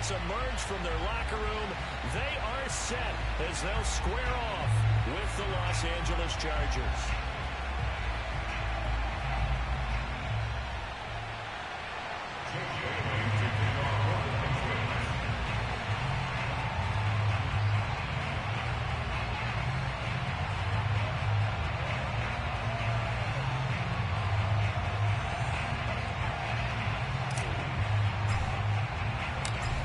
teammates emerge from their locker room. They are set as they'll square off with the Los Angeles Chargers.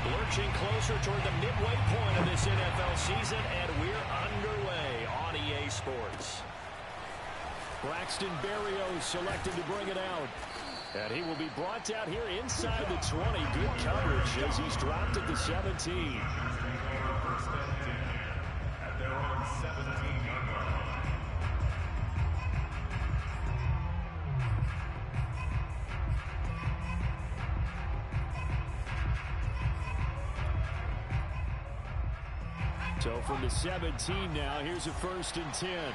Lurching closer toward the midway point of this NFL season, and we're underway on EA Sports. Braxton Berrios selected to bring it out. And he will be brought out here inside the 20. Good coverage as he's dropped at the 17. At their own 17-yard line. So from the 17 now, here's a 1st and 10.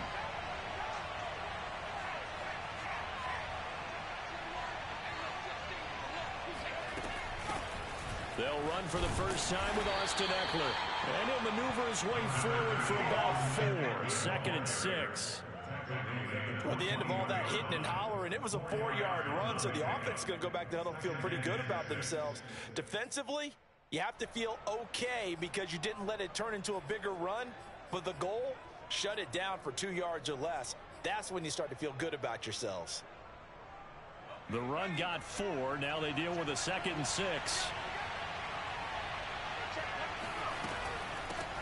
They'll run for the first time with Austin Ekeler. And he'll maneuver his way forward for about 4. 2nd and 6. At the end of all that hitting and hollering, it was a 4-yard run, so the offense is going to go back to huddle and feel pretty good about themselves. Defensively, you have to feel okay because you didn't let it turn into a bigger run, but the goal, shut it down for 2 yards or less. That's when you start to feel good about yourselves. The run got 4. Now they deal with a 2nd and 6.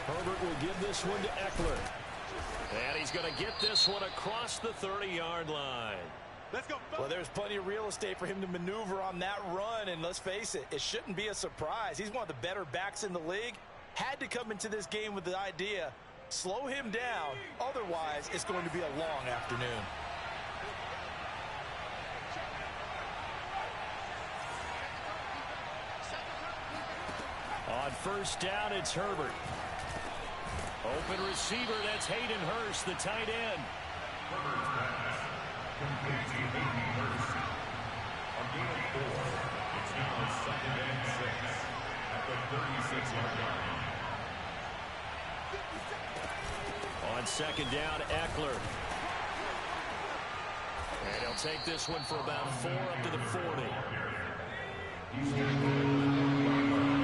Herbert will give this one to Ekeler. And he's going to get this one across the 30-yard line. Let's go. Well, there's plenty of real estate for him to maneuver on that run, and let's face it, it shouldn't be a surprise. He's one of the better backs in the league. Had to come into this game with the idea, slow him down, otherwise it's going to be a long afternoon. On 1st down, it's Herbert. Open receiver, that's Hayden Hurst, the tight end. Herbert's pass. Complete to Hayden Hurst. On gain of 4, it's now 2nd and 6 at the 36-yard line. On 2nd down, Ekeler. And he'll take this one for about 4 up to the 40. He's going to go to the 1-yard line.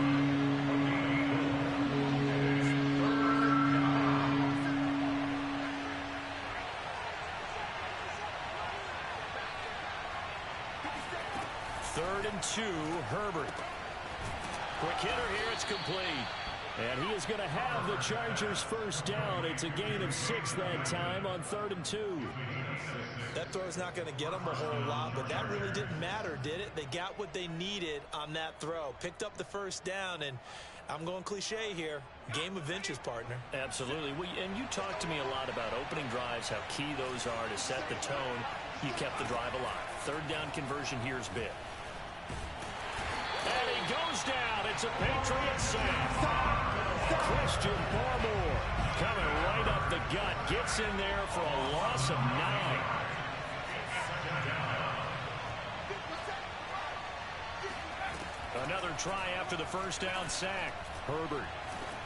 Third and 2, Herbert. Quick hitter here, it's complete. And he is going to have the Chargers' 1st down. It's a gain of 6 that time on 3rd and 2. That throw is not going to get them a whole lot, but that really didn't matter, did it? They got what they needed on that throw. Picked up the 1st down, and I'm going cliche here. Game of inches, partner. Absolutely. And you talked to me a lot about opening drives, how key those are to set the tone. You kept the drive alive. 3rd down conversion here is big. And he goes down. It's a Patriot sack. Christian Barmore coming right up the gut. Gets in there for a loss of 9. Another try after the 1st down sack. Herbert.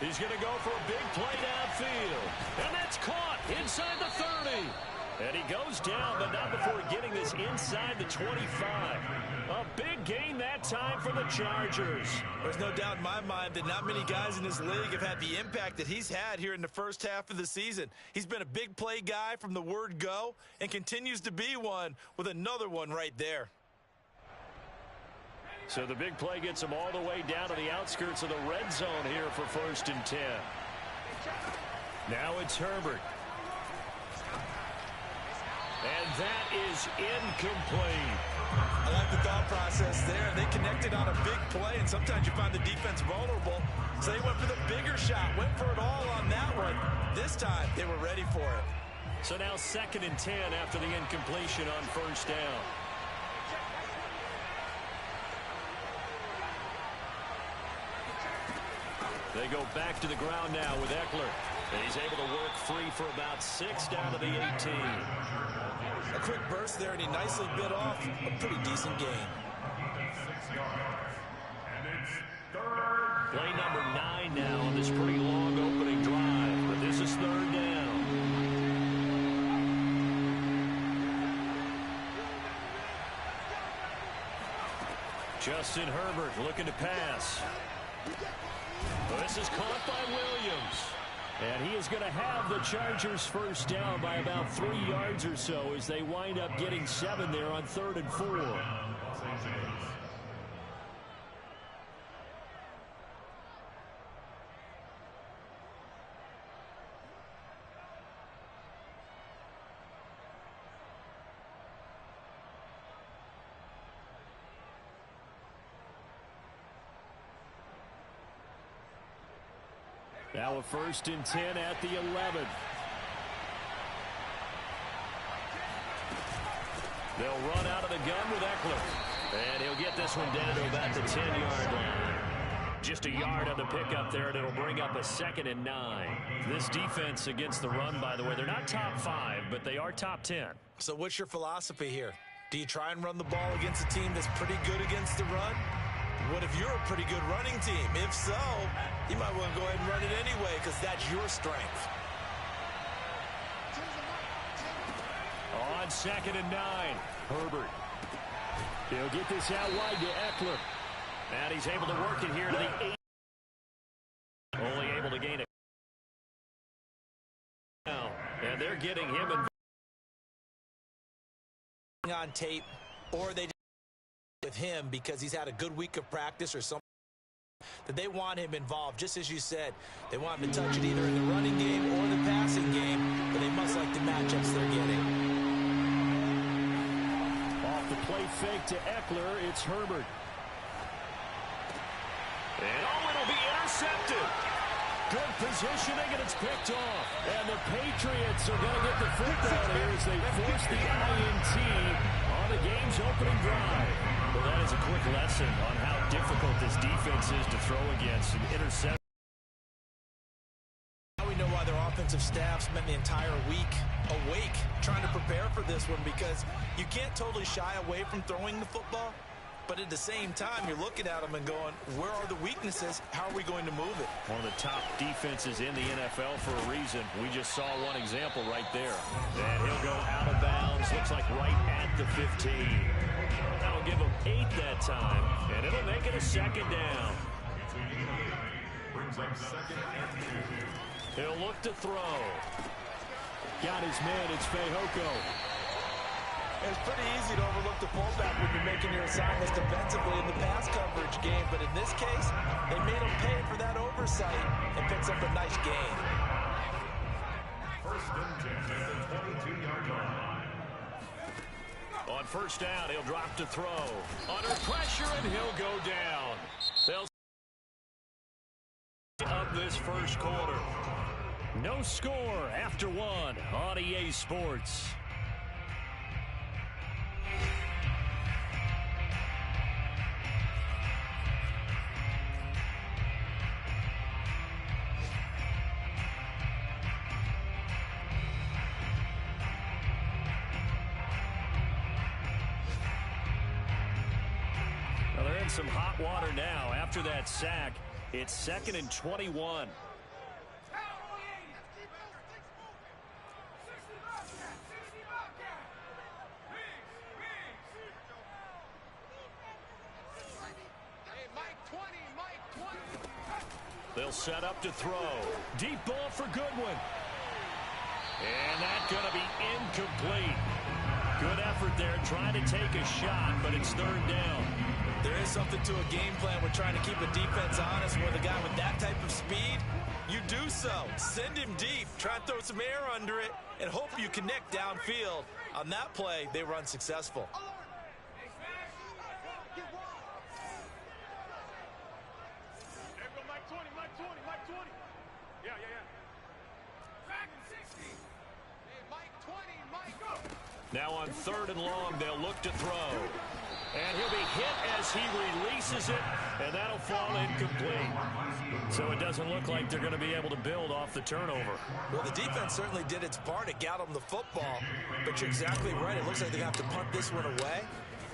He's going to go for a big play downfield. And that's caught inside the 30. And he goes down, but not before getting this inside the 25. A big gain that time for the Chargers. There's no doubt in my mind that not many guys in this league have had the impact that he's had here in the first half of the season. He's been a big play guy from the word go and continues to be one with another one right there. So the big play gets him all the way down to the outskirts of the red zone here for 1st and 10. Now it's Herbert. And that is incomplete. I like the thought process there. They connected on a big play, and sometimes you find the defense vulnerable. So they went for the bigger shot, went for it all on that one. This time, they were ready for it. So now 2nd and 10 after the incompletion on 1st down. They go back to the ground now with Ekeler. And he's able to work free for about 6 down to the 18. A quick burst there, and he nicely bit off a pretty decent gain. 6 yards. And it's 3rd Play number 9 now on this pretty long opening drive, but this is 3rd down. Justin Herbert looking to pass. This is caught by Williams. And he is going to have the Chargers first down by about 3 yards or so as they wind up getting 7 there on 3rd and 4. Now a 1st and 10 at the 11. They'll run out of the gun with Eckler. And he'll get this one down to about the 10-yard line. Just a yard on the pickup there, and it'll bring up a 2nd and 9. This defense against the run, by the way, they're not top 5, but they are top 10. So what's your philosophy here? Do you try and run the ball against a team that's pretty good against the run? What if you're a pretty good running team? If so, you might want to go ahead and run it anyway because that's your strength. On 2nd and 9, Herbert. He'll get this out wide to Eckler. And he's able to work it here to the 8. Only able to gain it. And they're getting him on tape, or they with him because he's had a good week of practice or something that they want him involved. Just as you said, they want him to touch it either in the running game or the passing game, but they must like the matchups they're getting. Off the play fake to Eckler, it's Herbert. And it'll be intercepted. Good positioning, and it's picked off. And the Patriots are going to get the football here as they force the INT on the game's opening drive. Well, that is a quick lesson on how difficult this defense is to throw against an interception. Now we know why their offensive staff spent the entire week awake trying to prepare for this one, because you can't totally shy away from throwing the football. But at the same time, you're looking at them and going, where are the weaknesses? How are we going to move it? One of the top defenses in the NFL for a reason. We just saw one example right there. And he'll go out of bounds. Looks like right at the 15. That'll give him 8 that time. And it'll make it a 2nd down. Brings up 2nd and 2. He'll look to throw. Got his man. It's Fehoko. It's pretty easy to overlook the fullback when you're making your assignments defensively in the pass coverage game, but in this case, they made him pay for that oversight and picks up a nice gain. 1st and 10 at the 22-yard line. On 1st down, he'll drop to throw. Under pressure, and he'll go down. They'll of this 1st quarter. No score after 1 on EA Sports. Some hot water now after that sack. It's 2nd and 21. They'll set up to throw. Deep ball for Goodwin. And that's going to be incomplete. Good effort there trying to take a shot, but it's 3rd down. There is something to a game plan with trying to keep a defense honest. With a guy with that type of speed, you do so. Send him deep. Try and throw some air under it and hope you connect downfield. On that play, they were unsuccessful. Now on 3rd and long, they'll look to throw. And he'll be hit as he releases it, and that'll fall incomplete. So it doesn't look like they're going to be able to build off the turnover. Well, the defense certainly did its part. It got them the football. But you're exactly right. It looks like they have to punt this one away.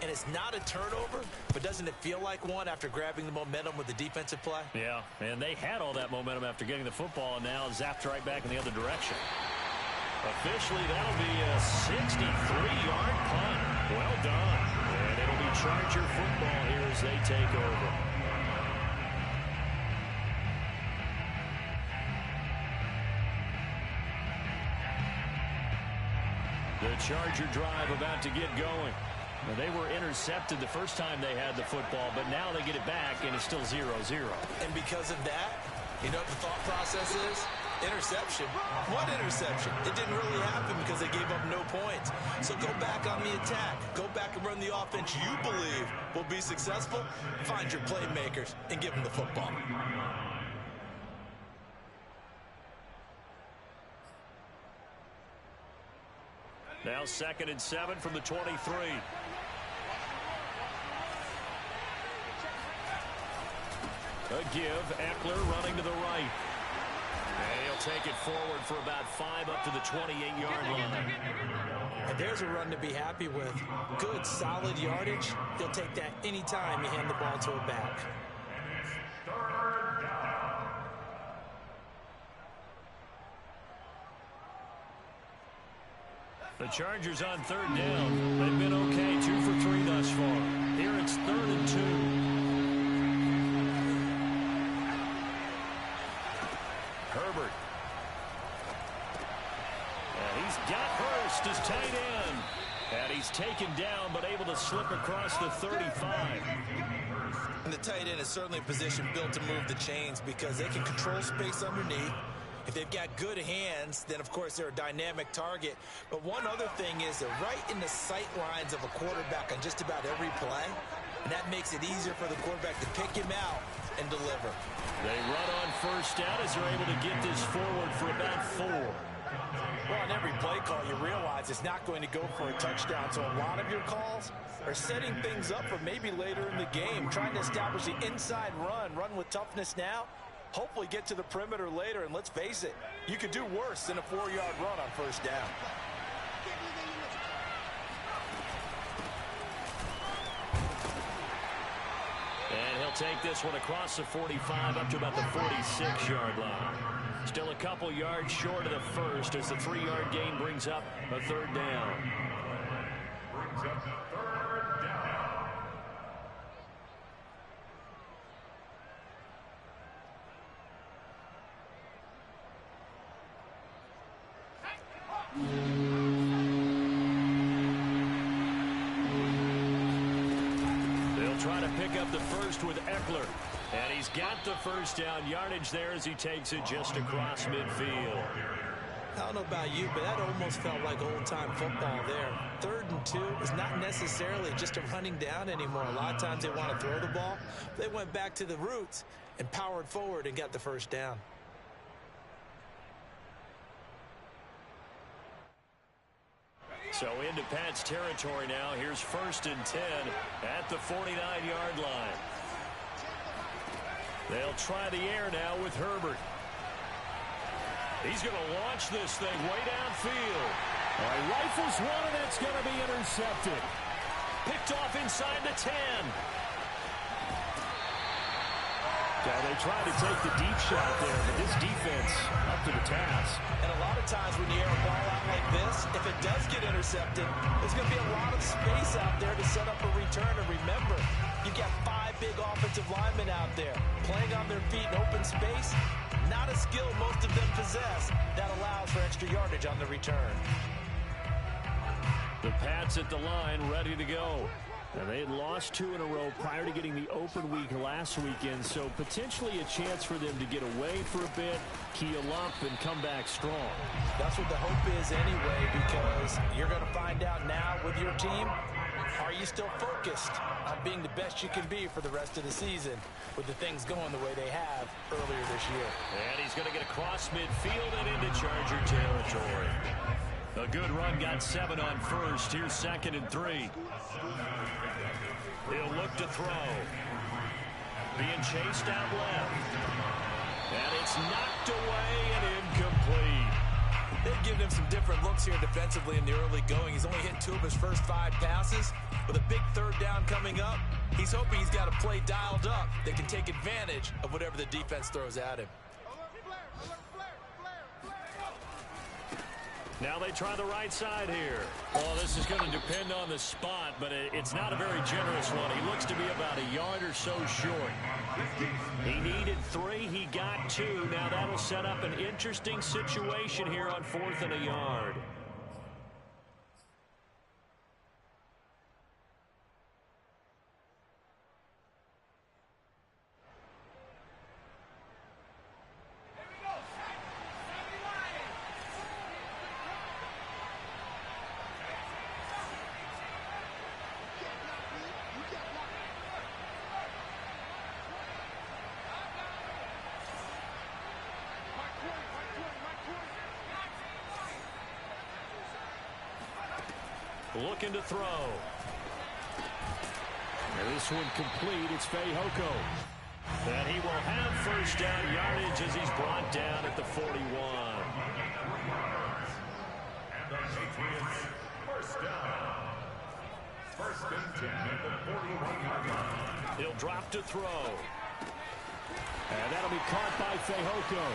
and it's not a turnover, but doesn't it feel like one after grabbing the momentum with the defensive play? Yeah, and they had all that momentum after getting the football, and now zapped right back in the other direction. Officially, that'll be a 63-yard punt. Well done. And it'll be Charger football here as they take over. The Charger drive about to get going. Now, they were intercepted the first time they had the football, but now they get it back, and it's still 0-0. And because of that, you know what the thought process is? Interception. What interception? It didn't really happen because they gave up no points. So go back on the attack. Go back and run the offense you believe will be successful. Find your playmakers and give them the football. Now 2nd and 7 from the 23. A give. Eckler running to the right. And he'll take it forward for about 5 up to the 28-yard line. And there's a run to be happy with. Good, solid yardage. He'll take that anytime you hand the ball to a back. The Chargers on 3rd down. They've been okay, 2 for 3 thus far. Here it's 3rd and 2. Herbert. And he's got Hurst as tight end. And he's taken down, but able to slip across the 35. And the tight end is certainly a position built to move the chains because they can control space underneath. If they've got good hands, then, of course, they're a dynamic target. But one other thing is they're right in the sight lines of a quarterback on just about every play. And that makes it easier for the quarterback to pick him out and deliver. They run on 1st down as they're able to get this forward for about 4. Well, on every play call, you realize it's not going to go for a touchdown. So a lot of your calls are setting things up for maybe later in the game, trying to establish the inside run with toughness now. Hopefully get to the perimeter later, and let's face it, you could do worse than a 4-yard run on 1st down. And he'll take this one across the 45 up to about the 46-yard line. Still a couple yards short of the first as the 3-yard gain brings up a 3rd down. Brings up the 3rd down. They'll try to pick up the first with Eckler. And he's got the 1st down yardage there as he takes it just across midfield. I don't know about you, but that almost felt like old-time football there. 3rd and 2 is not necessarily just a running down anymore. A lot of times they want to throw the ball. They went back to the roots and powered forward and got the 1st down. So into Pat's territory now. Here's 1st and 10 at the 49-yard line. They'll try the air now with Herbert. He's going to launch this thing way downfield. Rifles one, and it's going to be intercepted. Picked off inside the 10. Yeah, they tried to take the deep shot there, but this defense up to the task. And a lot of times when you air a ball out like this, if it does get intercepted, there's going to be a lot of space out there to set up a return. And remember, you've got 5 big offensive linemen out there playing on their feet in open space. Not a skill most of them possess that allows for extra yardage on the return. The Pats at the line, ready to go. And they had lost 2 in a row prior to getting the open week last weekend, so potentially a chance for them to get away for a bit, keel up, and come back strong. That's what the hope is anyway, because you're going to find out now with your team, are you still focused on being the best you can be for the rest of the season with the things going the way they have earlier this year? And he's going to get across midfield and into Charger territory. A good run, got 7 on 1st. Here's 2nd and 3. He'll look to throw. Being chased out left. And it's knocked away and incomplete. They've given him some different looks here defensively in the early going. He's only hit 2 of his first 5 passes. With a big third down coming up, he's hoping he's got a play dialed up that can take advantage of whatever the defense throws at him. Now they try the right side here. Oh, this is going to depend on the spot, but it's not a very generous one. He looks to be about a yard or so short. He needed 3. He got 2. Now that'll set up an interesting situation here on 4th and a yard. Looking to throw. And this one complete. It's Fehoko. And he will have first down yardage as he's brought down at the 41. And the Patriots first down. First and 10 at the 41-yard line. He'll drop to throw. And that'll be caught by Fehoko.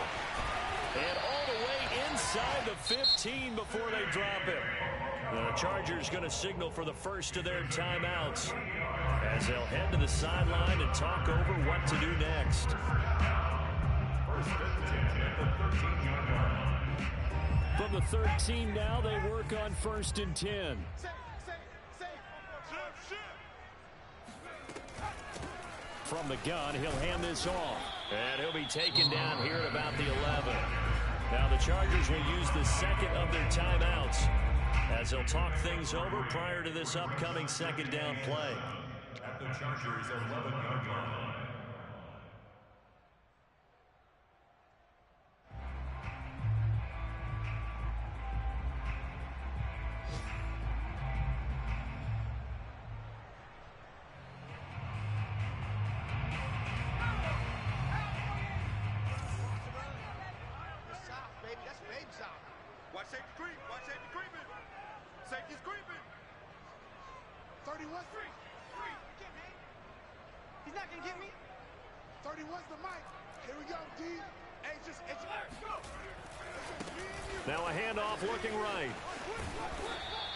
And all the way inside the 15 before they drop him. The Chargers going to signal for the first of their timeouts as they'll head to the sideline and talk over what to do next. First and 10 at the 13-yard line. From the 13 now, they work on 1st and 10. From the gun, he'll hand this off. And he'll be taken down here at about the 11. Now the Chargers will use the second of their timeouts as they'll talk things over prior to this upcoming second down play. At the Chargers' 11-yard line. Watch safety creep. Watch safety creeping. Safety's creeping. 31. He's not going to get me. 31's the mic. Here we go, D. Hey, just go. Now a handoff looking right.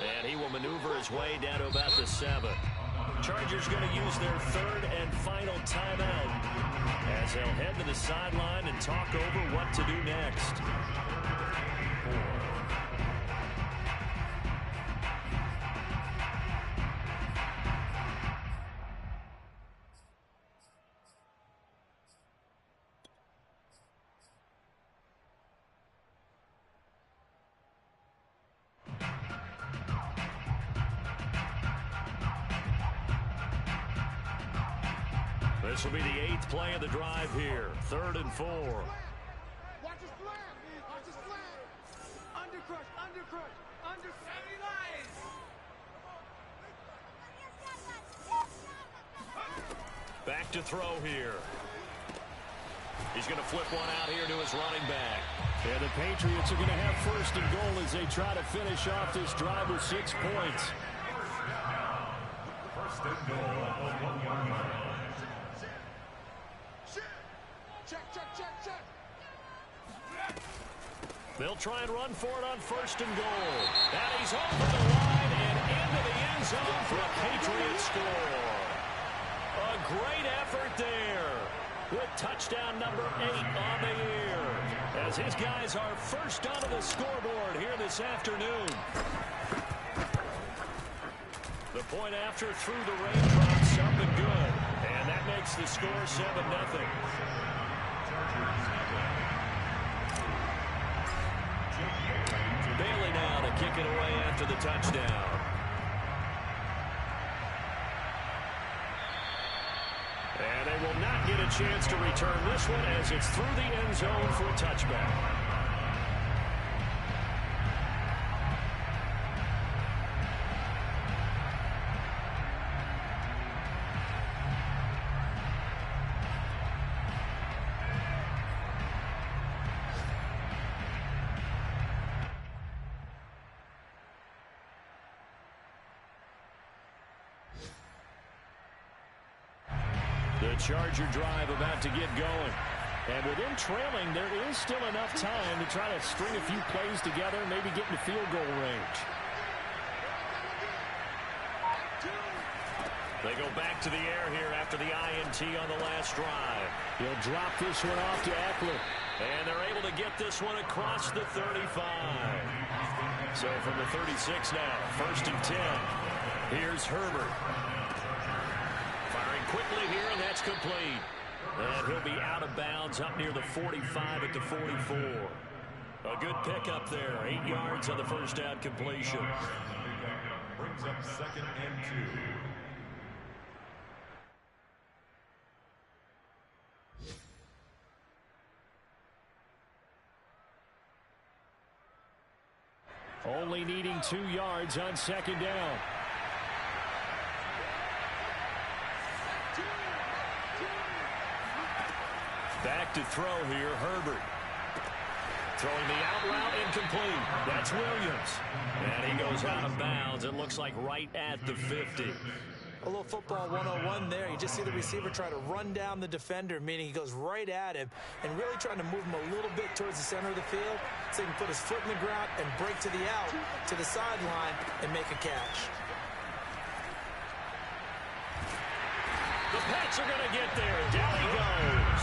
And he will maneuver his way down to about the 7. Chargers going to use their 3rd and final timeout as they'll head to the sideline and talk over what to do next. This will be the 8th play of the drive here. 3rd and 4. Watch his flag. Watch his flag. Undercrush. Under 70 Lions. Back to throw here. He's going to flip one out here to his running back. And the Patriots are going to have 1st and goal as they try to finish off this drive with 6 points. First and goal at the 1-yard line. Check. They'll try and run for it on 1st and goal. And he's over the line and into the end zone for a Patriots score. A great effort there with touchdown number 8 on the year as his guys are first onto the scoreboard here this afternoon. The point after through the raindrops up and good. And that makes the score 7-0. Bailey now to kick it away after the touchdown. And they will not get a chance to return this one as it's through the end zone for a touchback. Charger drive about to get going. And with them trailing, there is still enough time to try to string a few plays together and maybe get into field goal range. They go back to the air here after the INT on the last drive. He'll drop this one off to Eckler. And they're able to get this one across the 35. So from the 36 now, 1st and 10. Here's Herbert. Firing quickly here, and that's complete. And he'll be out of bounds up near the 45 at the 44. A good pickup there. 8 yards on the first down completion. Brings up 2nd and 2. Only needing 2 yards on 2nd down. Back to throw here, Herbert. Throwing the out route, incomplete. That's Williams. And he goes out of bounds. It looks like right at the 50. A little football 101 there. You just see the receiver try to run down the defender, meaning he goes right at him and really trying to move him a little bit towards the center of the field so he can put his foot in the ground and break to the out, to the sideline, and make a catch. The Pats are going to get there. Down he goes.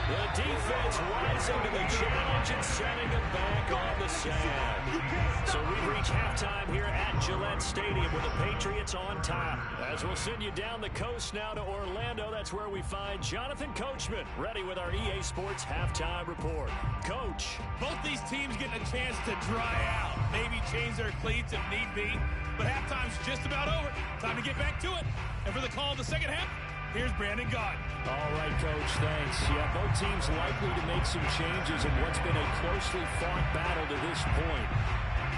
The defense rising to the challenge and setting them back on the sand. So we reach halftime here at Gillette Stadium with the Patriots on top. As we'll send you down the coast now to Orlando, that's where we find Jonathan Coachman ready with our EA Sports halftime report. Coach. Both these teams getting a chance to dry out, maybe change their cleats if need be. But halftime's just about over. Time to get back to it. And for the call of the second half, here's Brandon Gaudin. All right, Coach, thanks. Yeah, both teams likely to make some changes in what's been a closely fought battle to this point.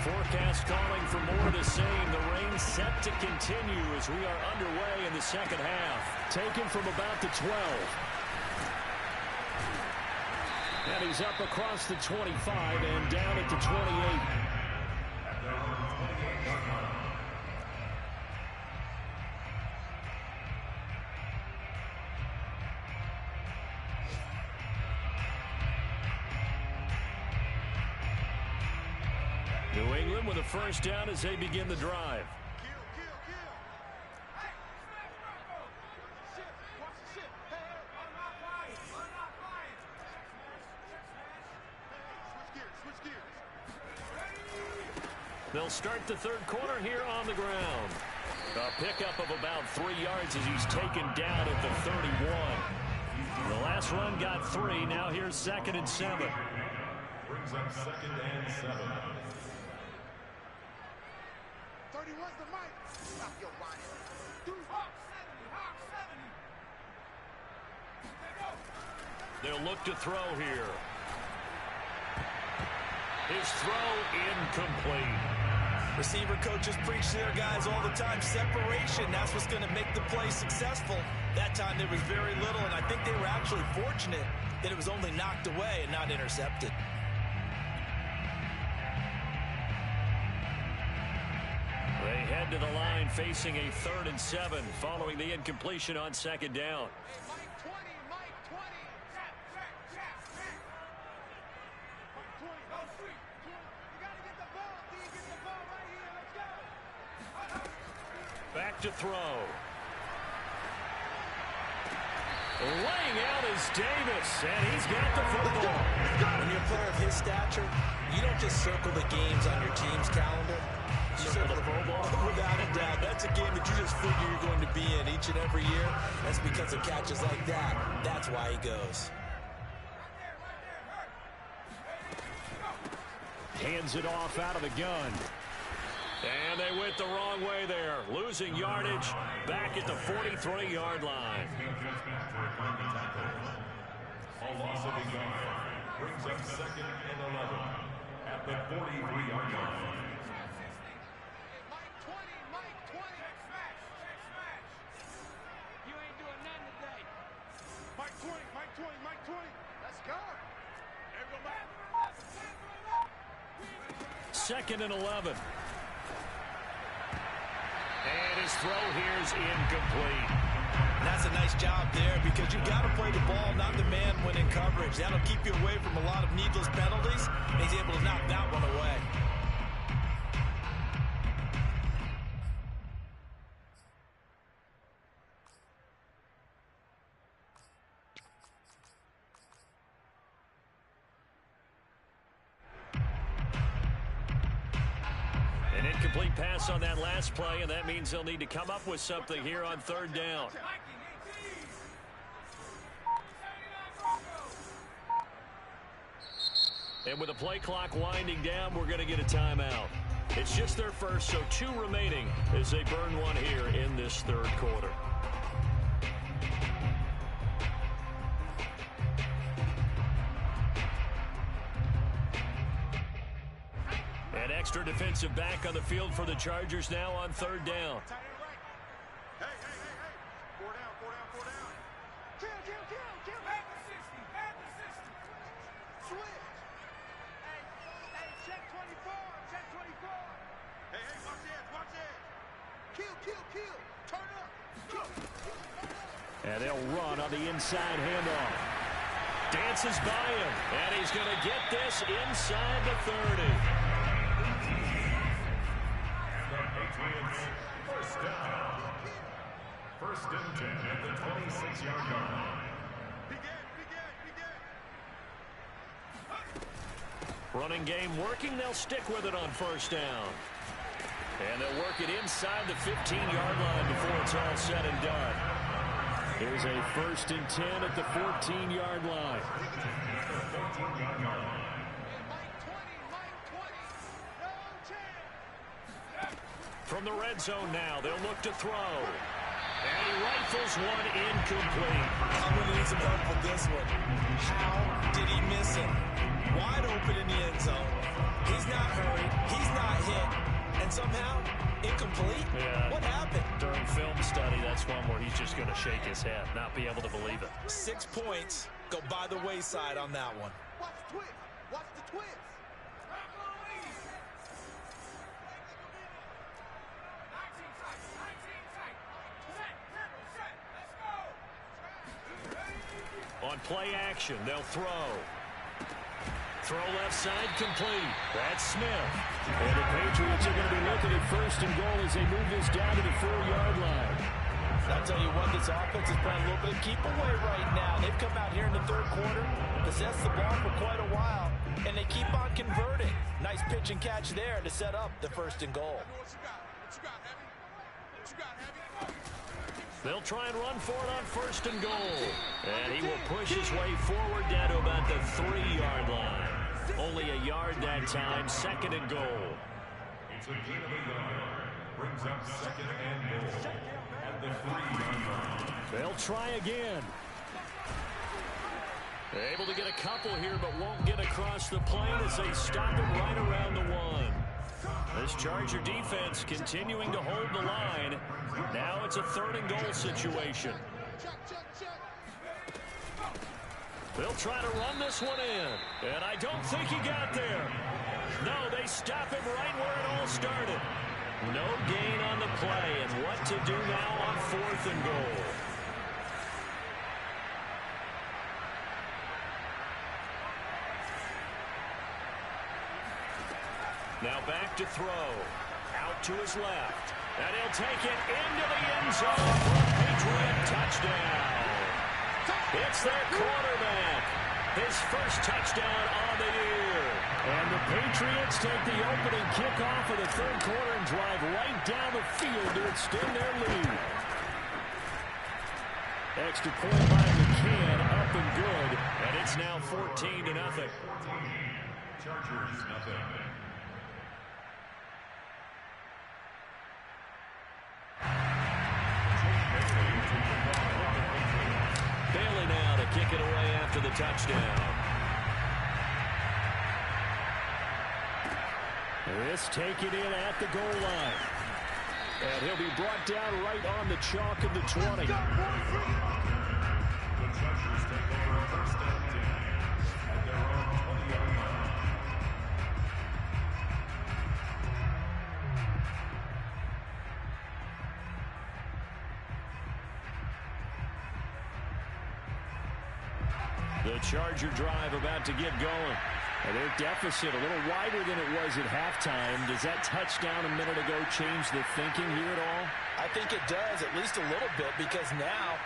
Forecast calling for more of the same. The rain set to continue as we are underway in the second half. Taken from about the 12. And he's up across the 25 and down at the 28. New England with a first down as they begin the drive. They'll start the third quarter here on the ground. A pickup of about 3 yards as he's taken down at the 31. The last run got 3. Now here's 2nd and 7. Brings up 2nd and 7. 31's the mic. Stop your whining. They'll look to throw here. His throw incomplete. Receiver coaches preach to their guys all the time. Separation, that's what's going to make the play successful. That time there was very little, and I think they were actually fortunate that it was only knocked away and not intercepted. They head to the line facing a 3rd and 7 following the incompletion on 2nd down. Back to throw. Laying out is Davis, and he's got the football. When you're a player of his stature, you don't just circle the games on your team's calendar. You circle the Pro Bowl. Without a doubt, that's a game that you just figure you're going to be in each and every year. That's because of catches like that. That's why he goes. Hands it off out of the gun. And they went the wrong way there. Losing yardage back at the 43-yard line. A loss of a yard. Brings up 2nd and 11 at the 43-yard line. Mike 20. You ain't doing nothing today. Mike 20. Let's go. There we go back. 2nd and 11. And his throw here is incomplete. And that's a nice job there because you've got to play the ball, not the man when in coverage. That'll keep you away from a lot of needless penalties, and he's able to knock that one away. An incomplete pass on that last play, and that means they'll need to come up with something here on third down. And with the play clock winding down, we're going to get a timeout. It's just their first, so 2 remaining as they burn one here in this third quarter. An extra defensive back on the field for the Chargers now on third down. Hey, hey, hey, hey. 4 down, 4 down, 4 down. Kill. Back to 60, back to 60. Switch. Hey, check 24, check 24. Hey, watch this. Kill. Turn up. And they'll run on the inside handoff. Dances by him, and he's going to get this inside the 30. First down. First and 10 at the 26-yard line. Begin. Running game working. They'll stick with it on first down. And they'll work it inside the 15-yard line before it's all said and done. Here's a first and 10 at the 14-yard line. From the red zone now, they'll look to throw. And he rifles one incomplete. I'm going to need some help with this one. How did he miss it? Wide open in the end zone. He's not hurried. He's not hit. And somehow, incomplete? Yeah. What happened? During film study, that's one where he's just going to shake his head, not be able to believe it. 6 points go by the wayside on that one. Watch the twist. Watch the twist. On play action, they'll throw. Throw left side, complete. That's Smith. And the Patriots are going to be looking at first and goal as they move this down to the 4-yard line. I'll tell you what, this offense is playing a little bit of keep away right now. They've come out here in the third quarter, possessed the ball for quite a while, and they keep on converting. Nice pitch and catch there to set up the first and goal. They'll try and run for it on first and goal. And he will push his way forward down to about the 3-yard line. Only a yard that time, second and goal. It's a gain of a yard. Brings up second and goal at the 3-yard line. They'll try again. Able to get a couple here, but won't get across the plane as they stop him right around the 1. This Charger defense continuing to hold the line. Now it's a third and goal situation. They'll try to run this one in. And I don't think he got there. No, they stop him right where it all started. No gain on the play. And what to do now on fourth and goal. Now back to throw. Out to his left. And he'll take it into the end zone for a Patriot touchdown. It's their quarterback. His first touchdown on the year. And the Patriots take the opening kickoff of the third quarter and drive right down the field to extend their lead. Extra point by McCann, up and good. And it's now 14-0. Chargers nothing. Bailey now to kick it away after the touchdown. This taken in at the goal line. And he'll be brought down right on the chalk of the 20. The Chargers take over first and 10 at their own 20-yard line. The Charger drive about to get going. And their deficit a little wider than it was at halftime. Does that touchdown a minute ago change the thinking here at all? I think it does, at least a little bit, because now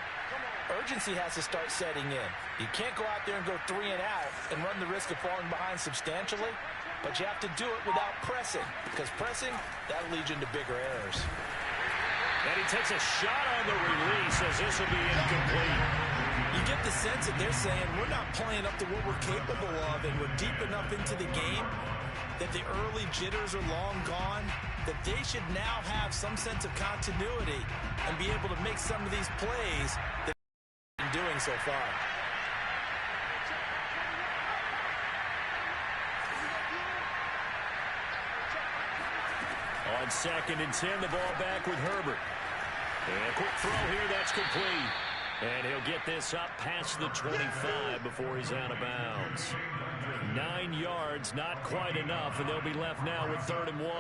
urgency has to start setting in. You can't go out there and go 3 and out and run the risk of falling behind substantially, but you have to do it without pressing, because pressing, that'll lead you into bigger errors. And he takes a shot on the release as this will be incomplete. You get the sense that they're saying we're not playing up to what we're capable of, and we're deep enough into the game that the early jitters are long gone, that they should now have some sense of continuity and be able to make some of these plays that they've been doing so far. On 2nd and 10, the ball back with Herbert. And a quick throw here, that's complete. And he'll get this up past the 25 before he's out of bounds. 9 yards, not quite enough, and they'll be left now with 3rd and 1.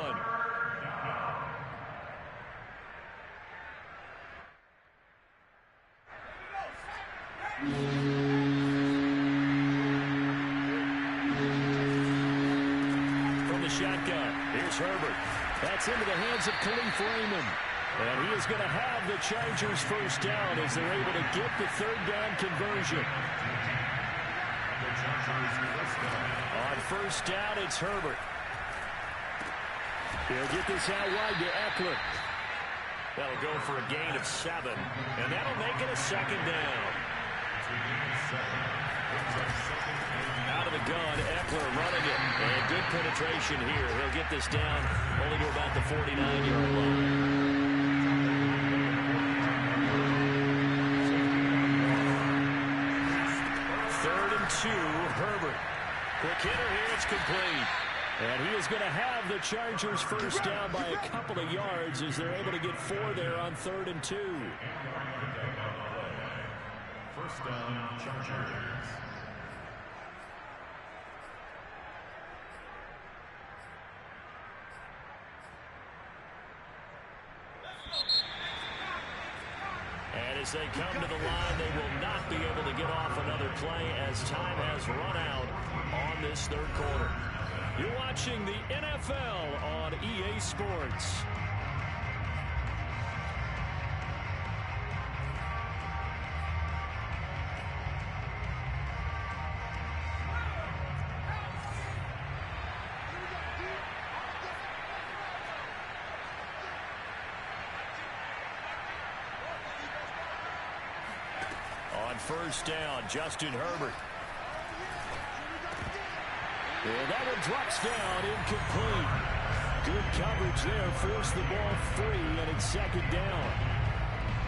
From the shotgun, here's Herbert. That's into the hands of Khalif Raymond. And he is going to have the Chargers first down as they're able to get the 3rd down conversion. On 1st down, it's Herbert. He'll get this out wide to Eckler. That'll go for a gain of 7, and that'll make it a 2nd down. Out of the gun, Eckler running it. And good penetration here. He'll get this down only to about the 49-yard line. 3rd and 2, Herbert. Quick hitter here, it's complete. And he is going to have the Chargers first down by a couple of yards as they're able to get 4 there on 3rd and 2. First down, Chargers. And as they come to the line, they will not be able to get off another play as time has run out on this 3rd quarter. You're watching the NFL on EA Sports. On 1st down, Justin Herbert. Well, that one drops down, incomplete. Good coverage there, forced the ball free, and it's 2nd down.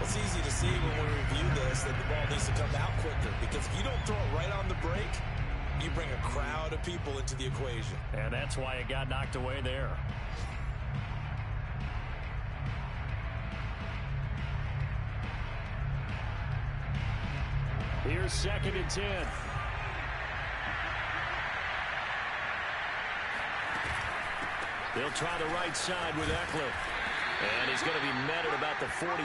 It's easy to see when we review this that the ball needs to come out quicker, because if you don't throw it right on the break, you bring a crowd of people into the equation. And that's why it got knocked away there. Here's 2nd and 10. They'll try the right side with Eckler. And he's going to be met at about the 43.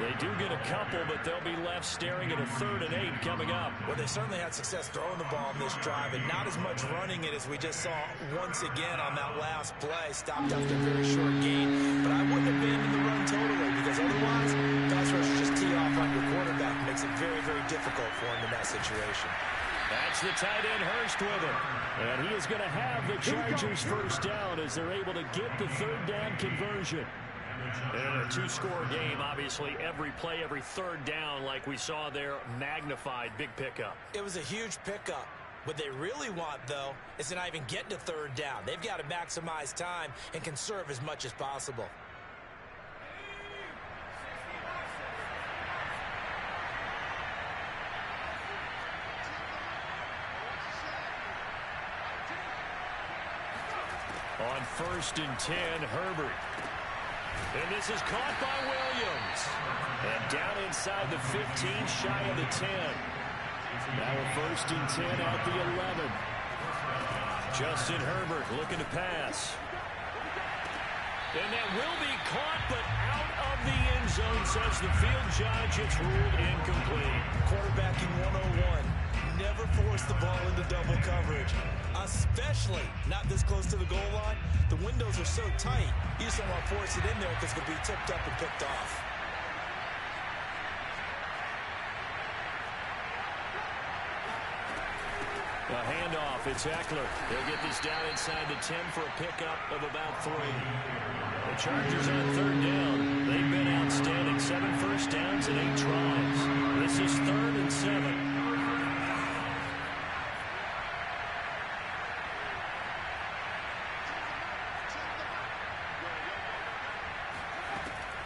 They do get a couple, but they'll be left staring at a 3rd and 8 coming up. Well, they certainly had success throwing the ball on this drive, and not as much running it as we just saw once again on that last play. Stopped after a very short gain. But I wouldn't abandon the run totally, because otherwise, pass rushers just tee off on your quarterback. It makes it very, very difficult for him in that situation. That's the tight end Hurst with him. And he is going to have the Chargers first down as they're able to get the 3rd down conversion. And a 2-score game, obviously, every play, every 3rd down, like we saw there, magnified, big pickup. It was a huge pickup. What they really want, though, is to not even get to 3rd down. They've got to maximize time and conserve as much as possible. On 1st and 10, Herbert. And this is caught by Williams. And down inside the 15, shy of the 10. Now a 1st and 10 at the 11. Justin Herbert looking to pass. And that will be caught, but out of the end zone, says the field judge. It's ruled incomplete. Quarterbacking 101. double coverage, especially not this close to the goal line. The windows are so tight, you just don't want to force it in there because it could be tipped up and picked off. A handoff, it's Eckler. They'll get this down inside the 10 for a pickup of about 3. The Chargers on 3rd down. They've been outstanding. 7 first downs and 8 tries. This is 3rd and 7.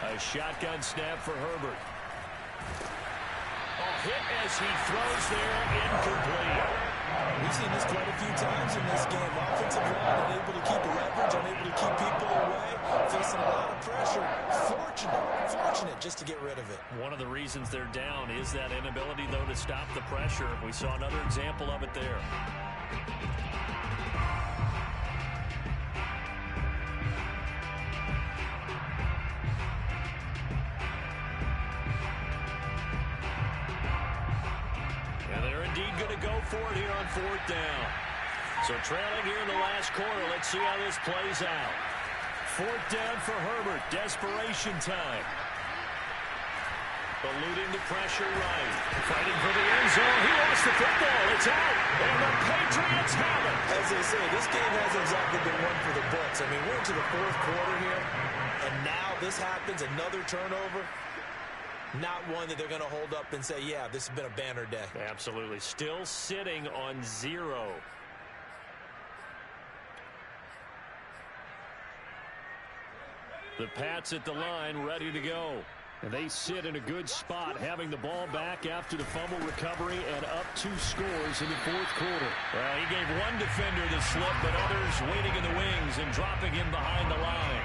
A shotgun snap for Herbert. Hit as he throws there, incomplete. We've seen this quite a few times in this game. Offensive line unable to keep leverage, unable to keep people away, facing a lot of pressure. Fortunate just to get rid of it. One of the reasons they're down is that inability, though, to stop the pressure. We saw another example of it there. For it here on 4th down. So trailing here in the last quarter. Let's see how this plays out. 4th down for Herbert. Desperation time. Eluding the pressure right. Fighting for the end zone. He lost the football. It's out. And the Patriots have it. As they say, this game hasn't exactly been one for the books. I mean, we're into the 4th quarter here. And now this happens. Another turnover. Not one that they're going to hold up and say, yeah, this has been a banner day. Absolutely. Still sitting on 0. The Pats at the line, ready to go. And they sit in a good spot, having the ball back after the fumble recovery and up 2 scores in the 4th quarter. Well, he gave one defender the slip, but others waiting in the wings and dropping him behind the line.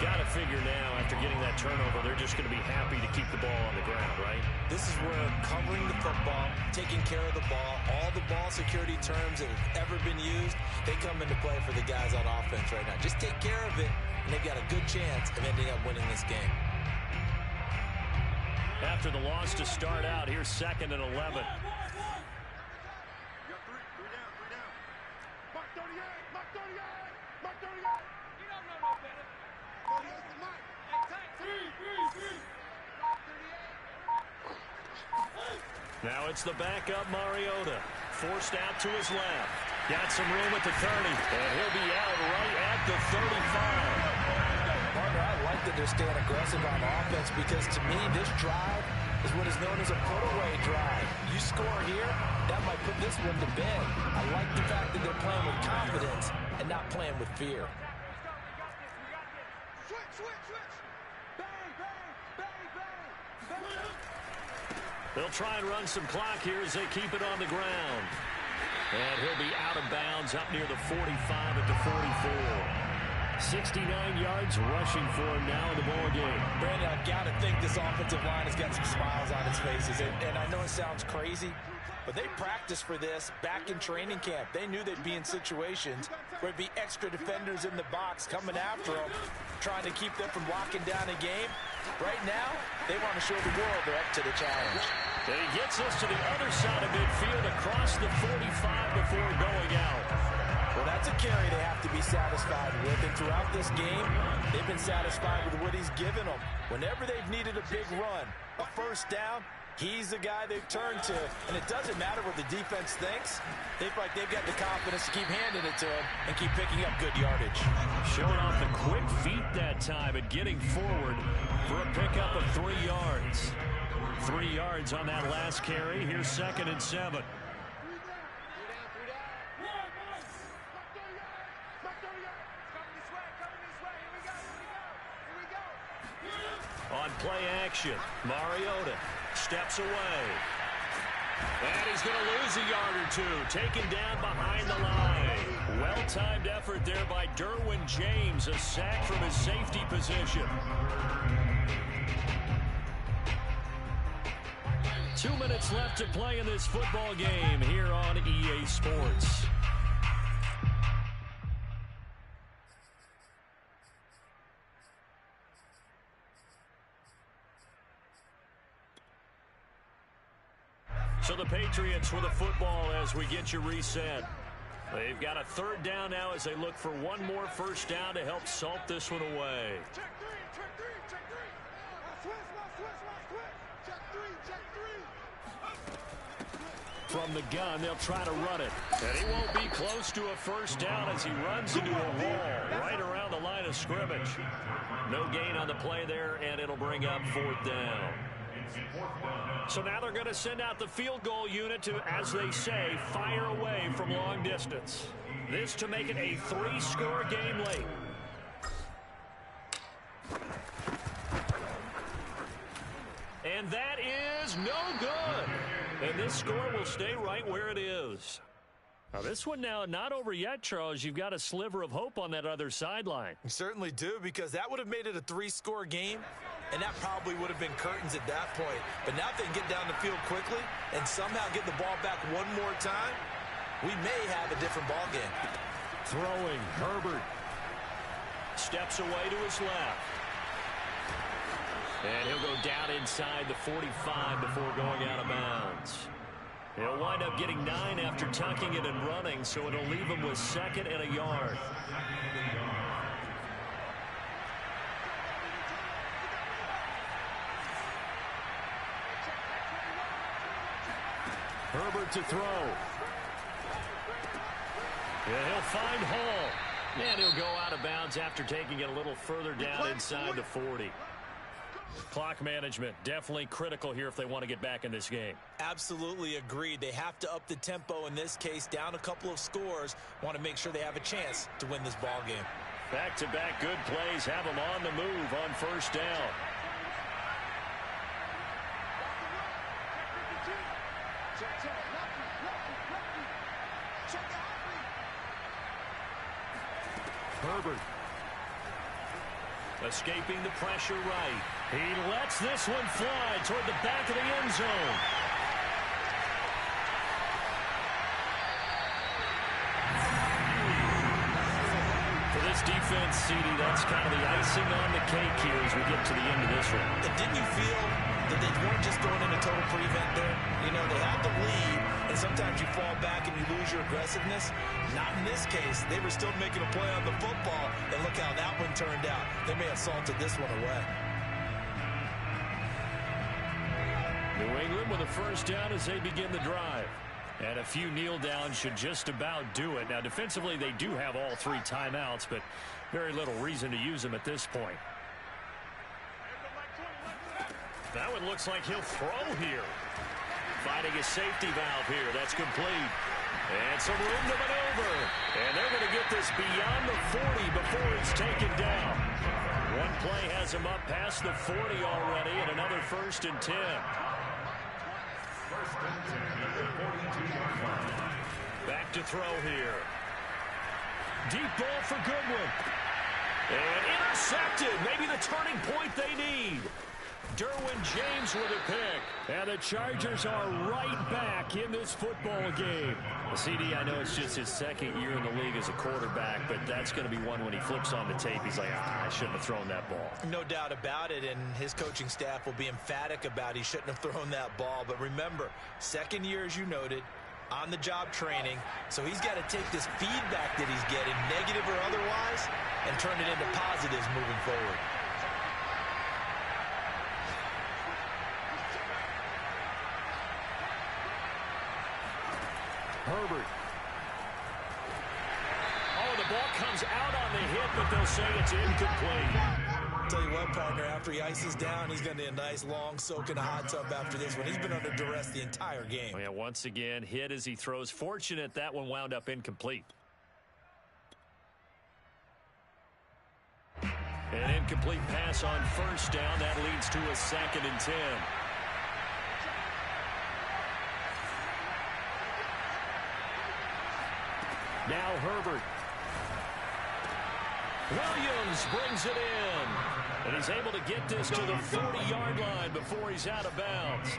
Got to figure now, after getting that turnover, they're just going to be happy to keep the ball on the ground, right? This is where covering the football, taking care of the ball, all the ball security terms that have ever been used, they come into play for the guys on offense right now. Just take care of it, and they've got a good chance of ending up winning this game. After the loss to start out, here's 2nd and 11. You got 3 down, 3 down. Mark 38, Mark 38, Mark 38. You don't know no better. 38 to Mike. Hey, tight. 3. Mark 38. Now it's the backup Mariota. Forced out to his left. Got some room at the 30. And he'll be out right at the 35. Partner, I like that they're staying aggressive on offense because to me, this drive is what is known as a put-away drive. You score here, that might put this one to bed. I like the fact that they're playing with confidence and not playing with fear. Switch. Bang, bang, bang, bang, bang. They'll try and run some clock here as they keep it on the ground. And he'll be out of bounds up near the 45 at the 44. 69 yards rushing for him now in the ball game. Brandon, I've got to think this offensive line has got some smiles on its faces. And I know it sounds crazy, but they practiced for this back in training camp. They knew they'd be in situations where it'd be extra defenders in the box coming after them, trying to keep them from locking down a game. Right now, they want to show the world they're up to the challenge. And he gets us to the other side of midfield across the 45 before going out. Well, that's a carry they have to be satisfied with. And throughout this game, they've been satisfied with what he's given them. Whenever they've needed a big run, a first down, he's the guy they've turned to. And it doesn't matter what the defense thinks. They feel like they've got the confidence to keep handing it to him and keep picking up good yardage. Showing off the quick feet that time and getting forward for a pickup of 3 yards. 3 yards on that last carry. Here's 2nd and 7. On play action, Mariota steps away. And he's going to lose a yard or 2, taken down behind the line. Well-timed effort there by Derwin James, a sack from his safety position. 2 minutes left to play in this football game here on EA Sports. So the Patriots Patriots with a football as we get you reset. They've got a third down now as they look for one more first down to help salt this one away. Check three, check three, check three. Switch, check three, check three. From the gun, they'll try to run it. And he won't be close to a first down as he runs into a wall right around the line of scrimmage. No gain on the play there, and it'll bring up fourth down. So now they're going to send out the field goal unit to, as they say, fire away from long distance. This to make it a 3-score game late. And that is no good. And this score will stay right where it is. Now this one now not over yet, Charles. You've got a sliver of hope on that other sideline. You certainly do, because that would have made it a 3-score game, and that probably would have been curtains at that point. But now if they can get down the field quickly and somehow get the ball back one more time, we may have a different ball game. Throwing, Herbert. Steps away to his left. And he'll go down inside the 45 before going out of bounds. He'll wind up getting 9 after tucking it and running, so it'll leave him with 2nd and a yard. Herbert to throw. Yeah, he'll find Hall. And he'll go out of bounds after taking it a little further down inside the 40. Clock management definitely critical here if they want to get back in this game. Absolutely agreed. They have to up the tempo in this case, down a couple of scores. Want to make sure they have a chance to win this ball game. Back-to-back good plays have them on the move on first down. Herbert. Escaping the pressure right. He lets this one fly toward the back of the end zone. For this defense, CD, that's kind of the icing on the cake here as we get to the end of this one. And didn't you feel that they weren't just going into total prevent there? You know, they had the lead, and sometimes you fall back and you lose your aggressiveness. Not in this case. They were still making a play on the football, and look how that one turned out. They may have salted this one away. New England with a first down as they begin the drive. And a few kneel downs should just about do it. Now, defensively, they do have all 3 timeouts, but very little reason to use them at this point. That one looks like he'll throw here. Finding a safety valve here. That's complete. And some room to maneuver. And they're going to get this beyond the 40 before it's taken down. One play has him up past the 40 already, and another 1st and 10. Back to throw here. Deep ball for Goodwin. And intercepted. Maybe the turning point they need. Derwin James with a pick. And the Chargers are right back in this football game. CD, I know it's just his 2nd year in the league as a quarterback, but that's going to be one when he flips on the tape. He's like, I shouldn't have thrown that ball. No doubt about it, and his coaching staff will be emphatic about he shouldn't have thrown that ball. But remember, 2nd year, as you noted, on-the-job training. So he's got to take this feedback that he's getting, negative or otherwise, and turn it into positives moving forward. Herbert. Oh, the ball comes out on the hit, but they'll say it's incomplete. Tell you what, partner, after he ices down, he's going to need a nice long soak in a hot tub after this one. He's been under duress the entire game. Oh, yeah, once again, hit as he throws. Fortunate that one wound up incomplete. An incomplete pass on first down. That leads to a 2nd and 10. Now Herbert. Williams brings it in. And he's able to get this to the 40-yard line before he's out of bounds.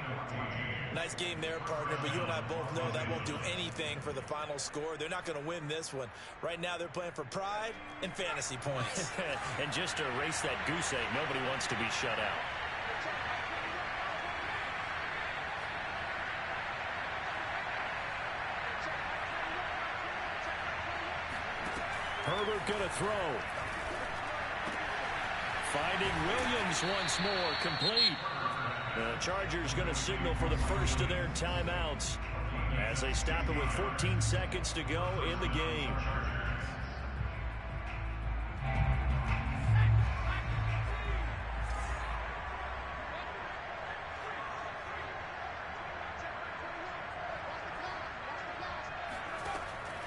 Nice game there, partner, but you and I both know that won't do anything for the final score. They're not going to win this one. Right now they're playing for pride and fantasy points. And just to erase that goose egg, nobody wants to be shut out. Herbert going to throw. Finding Williams once more, complete. The Chargers going to signal for the first of their timeouts as they stop it with 14 seconds to go in the game.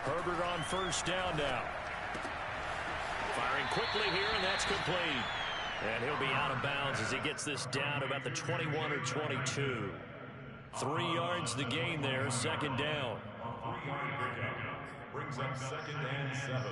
Herbert on first down now. Firing quickly here, and that's complete. And he'll be out of bounds as he gets this down about the 21 or 22. 3 yards the gain there, second down. A 3-yard pickup brings up second and 7.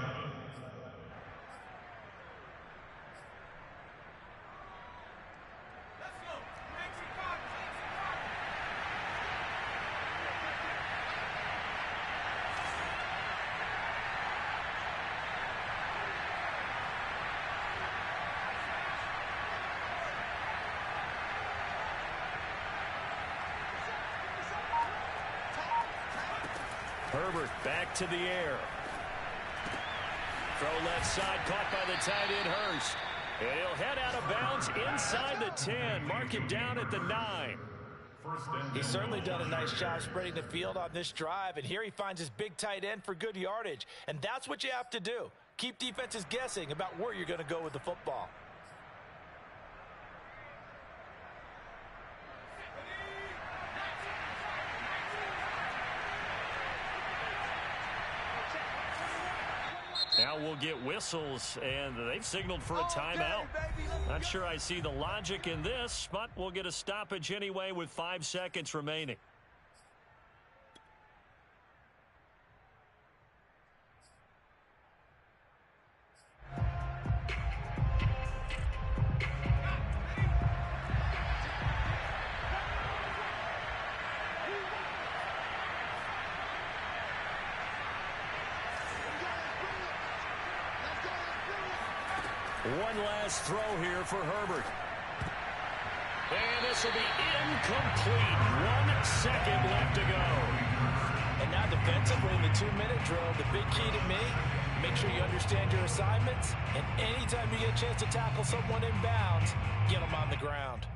Herbert back to the air. Throw left side, caught by the tight end Hurst. And he'll head out of bounds inside the 10. Mark it down at the 9. He's certainly done a nice job spreading the field on this drive, and here he finds his big tight end for good yardage. And that's what you have to do. Keep defenses guessing about where you're going to go with the football. Now we'll get whistles, and they've signaled for a timeout. Not sure I see the logic in this, but we'll get a stoppage anyway with 5 seconds remaining. One last throw here for Herbert. And this will be incomplete. 1 second left to go. And now defensively in the 2-minute drill, the big key to me, make sure you understand your assignments. And anytime you get a chance to tackle someone in bounds, get them on the ground.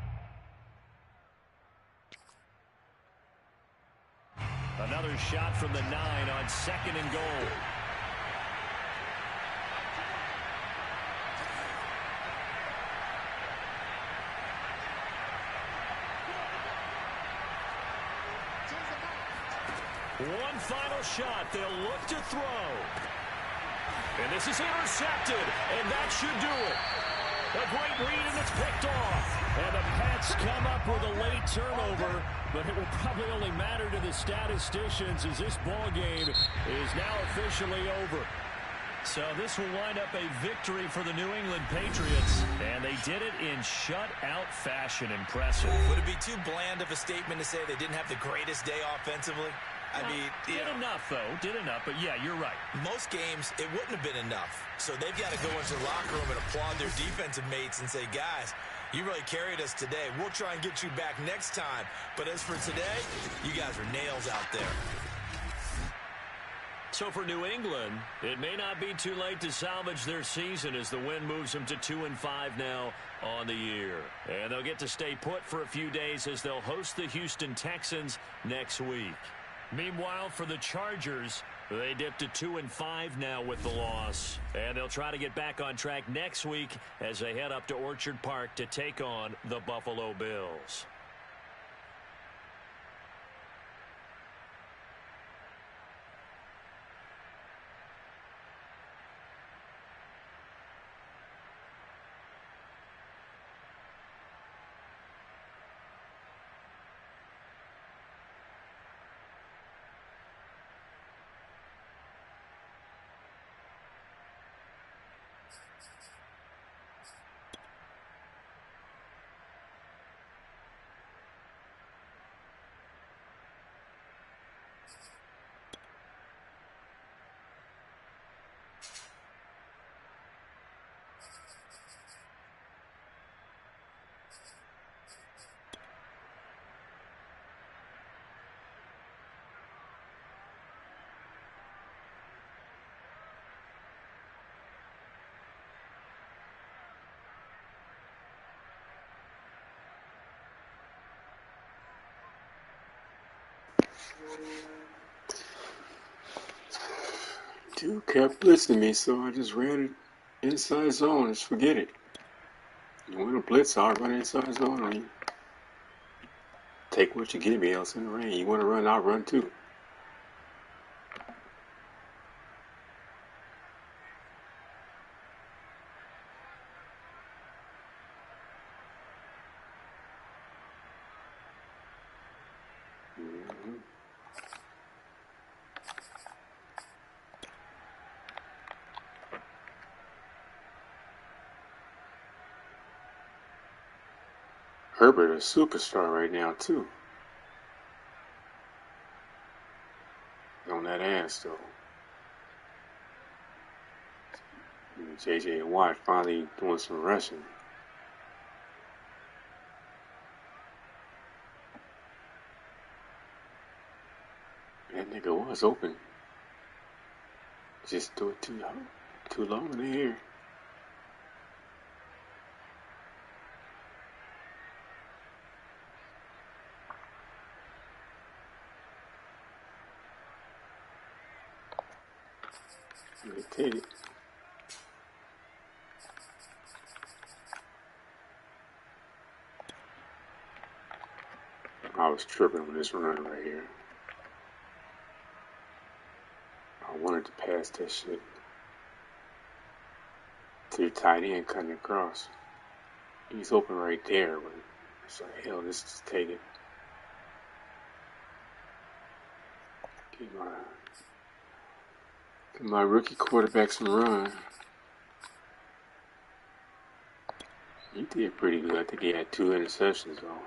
Another shot from the 9 on second and goal. One final shot. They'll look to throw. And this is intercepted, and that should do it. A great read, and it's picked off. And the Pats come up with a late turnover, but it will probably only matter to the statisticians as this ball game is now officially over. So this will wind up a victory for the New England Patriots, and they did it in shutout fashion. Impressive. Would it be too bland of a statement to say they didn't have the greatest day offensively? I mean, did enough, though. Did enough, but yeah, you're right. Most games, it wouldn't have been enough. So they've got to go into the locker room and applaud their defensive mates and say, guys, you really carried us today. We'll try and get you back next time. But as for today, you guys are nails out there. So for New England, it may not be too late to salvage their season as the win moves them to 2-5 now on the year. And they'll get to stay put for a few days as they'll host the Houston Texans next week. Meanwhile, for the Chargers, they dipped to 2-5 now with the loss. And they'll try to get back on track next week as they head up to Orchard Park to take on the Buffalo Bills. Dude kept blitzing me, so I just ran it inside zone. Just forget it. You want to blitz, I'll run inside zone. I mean, take what you give me, else in the rain. You want to run, I'll run too. Herbert is a superstar right now, too. On that ass, though. JJ Watt finally doing some rushing. That nigga was open. Just threw it too low in the air. Take it. I was tripping on this run right here. I wanted to pass that shit to the tight end cutting across. He's open right there, but it's like, hell, this is take it. Give my rookie quarterback some run. He did pretty good. I think he had 2 interceptions, though.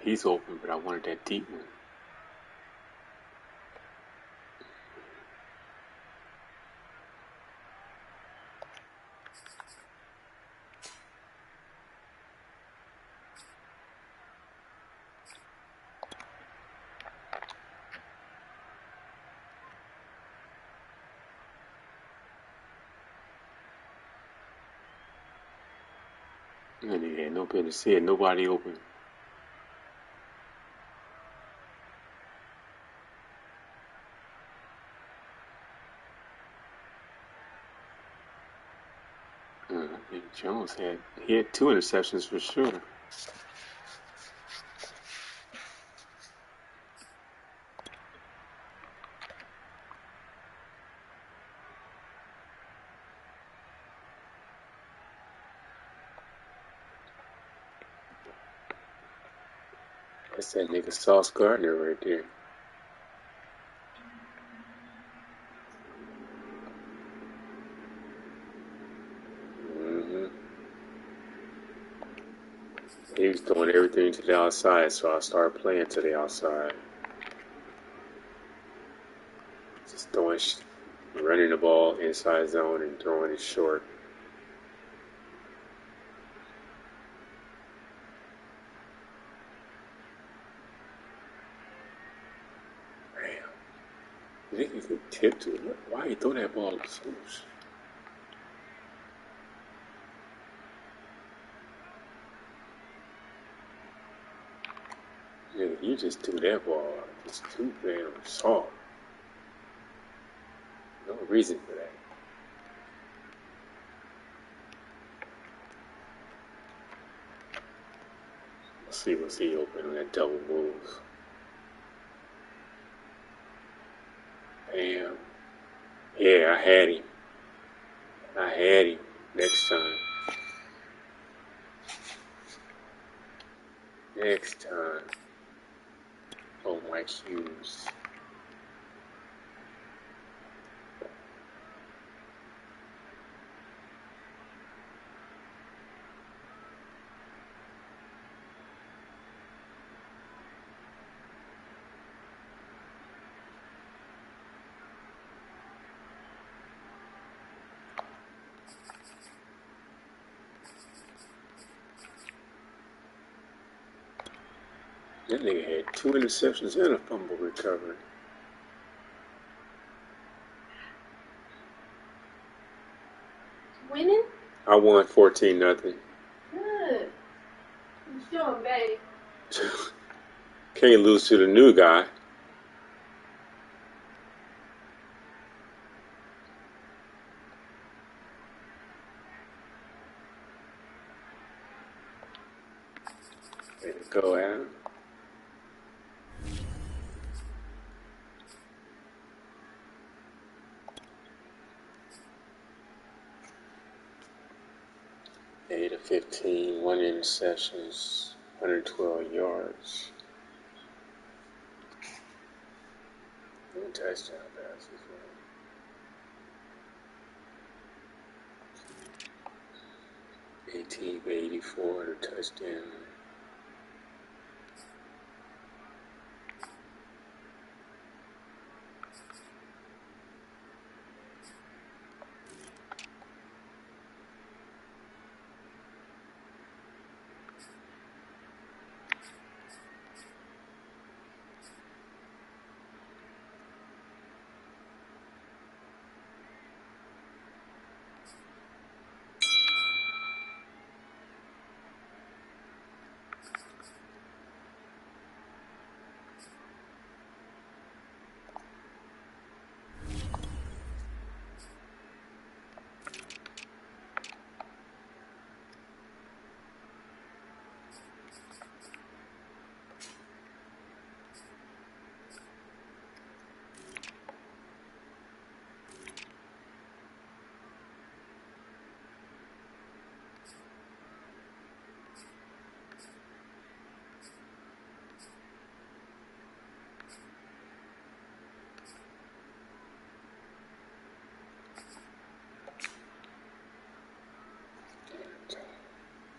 He's open, but I wanted that deep one. And he had no business. He had nobody open. I think Jones had 2 interceptions for sure. That's that nigga Sauce Gardner right there. He was throwing everything to the outside, so I started playing to the outside. Just running the ball inside zone and throwing it short. You think he could tip to it? Why you throw that ball so much? Yeah, you just threw that ball. It's too damn soft. No reason for that. Let's see what's he open on that double move. Damn. Yeah, I had him. Next time. Oh, Mike Hughes. That nigga had 2 interceptions and a fumble recovery. I won 14-0. Good. You showing, babe. Can't lose to the new guy. Way to go, Adam. Eight of 15, 1 interceptions, 112 yards. 1 touchdown passes. 18 for 84 and a touchdown.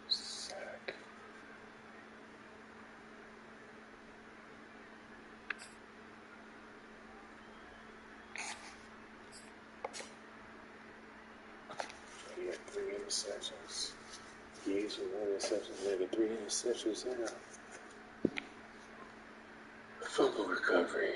Sack. He had 3 interceptions. He's with 1 interception, maybe 3 interceptions now. Fumble recovery.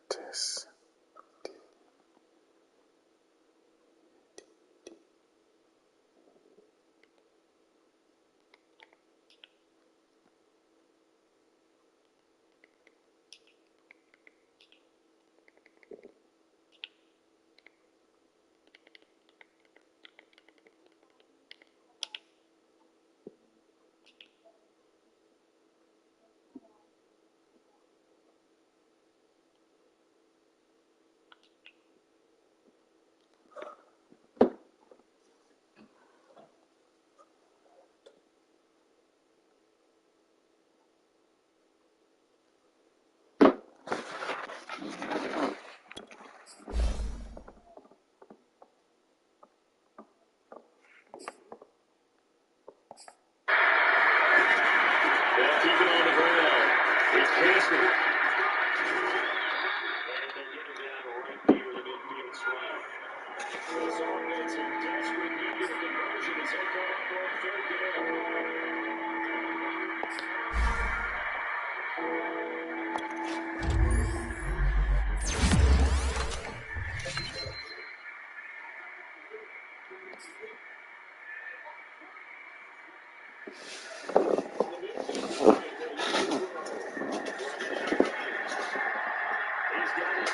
Test.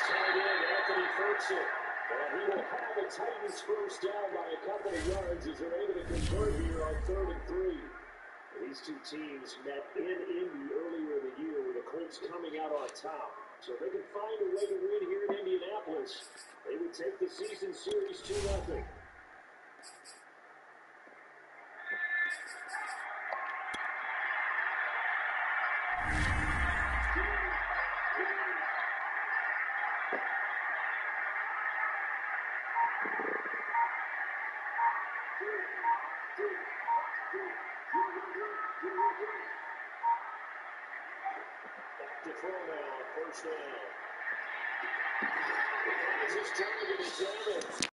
tight end Anthony Ferguson. And he will have the Titans first down by a couple of yards as they're able to convert here on 3rd and 3. These two teams met in Indy earlier in the year with the Colts coming out on top. So if they can find a way to win here in Indianapolis, they would take the season series 2-0. To throw now on 1st down. This is trying to examine.